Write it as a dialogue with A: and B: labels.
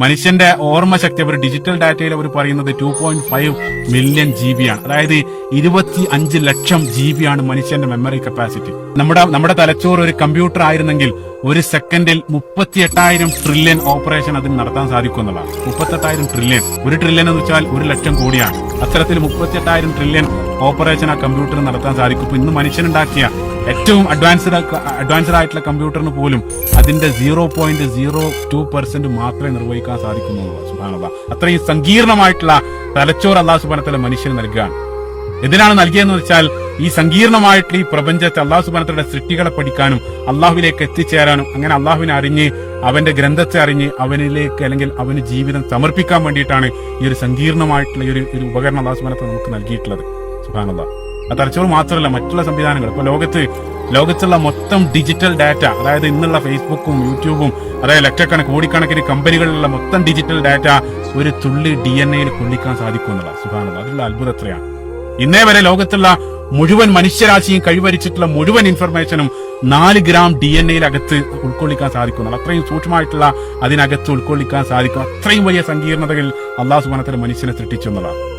A: മനുഷ്യന്റെ ഓർമ്മശക്തി അവർ ഡിജിറ്റൽ ഡാറ്റയിൽ അവർ പറയുന്നത് 2.5 മില്യൺ GB ആണ്. അതായത് 25 ലക്ഷം GB ആണ് മനുഷ്യന്റെ മെമ്മറി കപ്പാസിറ്റി. നമ്മുടെ തലച്ചോറ് ഒരു കമ്പ്യൂട്ടർ ആയിരുന്നെങ്കിൽ ഒരു സെക്കൻഡിൽ 38,000 ട്രില്യൺ ഓപ്പറേഷൻ അതിന് നടത്താൻ സാധിക്കുന്നതാണ്. 38,000 ട്രില്യൺ. 1 ട്രില്യൺ എന്ന് വെച്ചാൽ 1 ലക്ഷം കോടിയാണ്. അത്തരത്തിൽ 38,000 ട്രില്യൺ ഓപ്പറേഷൻ ആ കമ്പ്യൂട്ടർ നടത്താൻ സാധിക്കും. ഇപ്പൊ ഇന്ന് മനുഷ്യനുണ്ടാക്കിയ ഏറ്റവും അഡ്വാൻസ്ഡ് ആയിട്ടുള്ള കമ്പ്യൂട്ടറിന് പോലും അതിന്റെ 0.02% മാത്രമേ നിർവഹിക്കാൻ സാധിക്കുന്നുള്ളൂ. സുബ്ഹാനല്ലാഹ്. അത്രയും സങ്കീർണമായിട്ടുള്ള തലച്ചോറ് അല്ലാഹു സുബ്ഹാനഹു വ തആല മനുഷ്യന് നൽകുകയാണ്. എന്തിനാണ് നൽകിയതെന്ന് വെച്ചാൽ ഈ സങ്കീർണമായിട്ടുള്ള ഈ പ്രപഞ്ചത്തെ അല്ലാഹു സുബ്ഹാനഹു വ തആലയുടെ സൃഷ്ടികളെ പഠിക്കാനും അള്ളാഹുവിലേക്ക് എത്തിച്ചേരാനും അങ്ങനെ അള്ളാഹുവിനെ അറിഞ്ഞ് അവന്റെ ഗ്രന്ഥത്തെ അറിഞ്ഞ് അവനിലേക്ക് അല്ലെങ്കിൽ അവന് ജീവിതം സമർപ്പിക്കാൻ വേണ്ടിയിട്ടാണ് ഈ ഒരു സങ്കീർണമായിട്ടുള്ള ഒരു ഉപകരണം അല്ലാഹു സുബ്ഹാനഹു വ തആല നമുക്ക് നൽകിയിട്ടുള്ളത്. സുബ്ഹാനല്ലാഹ്. ആ തലച്ചോറ് മാത്രമല്ല, മറ്റുള്ള സംവിധാനങ്ങൾ ഇപ്പൊ ലോകത്തുള്ള മൊത്തം ഡിജിറ്റൽ ഡാറ്റ, അതായത് ഇന്നുള്ള ഫേസ്ബുക്കും യൂട്യൂബും, അതായത് കോടിക്കണക്കിന് കമ്പനികളിലുള്ള മൊത്തം ഡിജിറ്റൽ ഡാറ്റ ഒരു തുള്ളി DNA കൊള്ളിക്കാൻ സാധിക്കുമെന്നുള്ള സുബ്ഹാനല്ലാഹ്. അതിലുള്ള അത്ഭുതം എത്രയാണ്. ഇന്നേ വരെ ലോകത്തുള്ള മുഴുവൻ മനുഷ്യരാശിയും കഴിവരിച്ചിട്ടുള്ള മുഴുവൻ ഇൻഫർമേഷനും 4 ഗ്രാം DNA അകത്ത് ഉൾക്കൊള്ളിക്കാൻ സാധിക്കുന്നുള്ളൂ. അത്രയും സൂക്ഷ്മമായിട്ടുള്ള അതിനകത്ത് ഉൾക്കൊള്ളിക്കാൻ സാധിക്കും. അത്രയും വലിയ സങ്കീർണതകൾ അല്ലാഹു സുബ്ഹാനഹു വ തആല മനുഷ്യനെ സൃഷ്ടിച്ചു എന്നുള്ളതാണ്.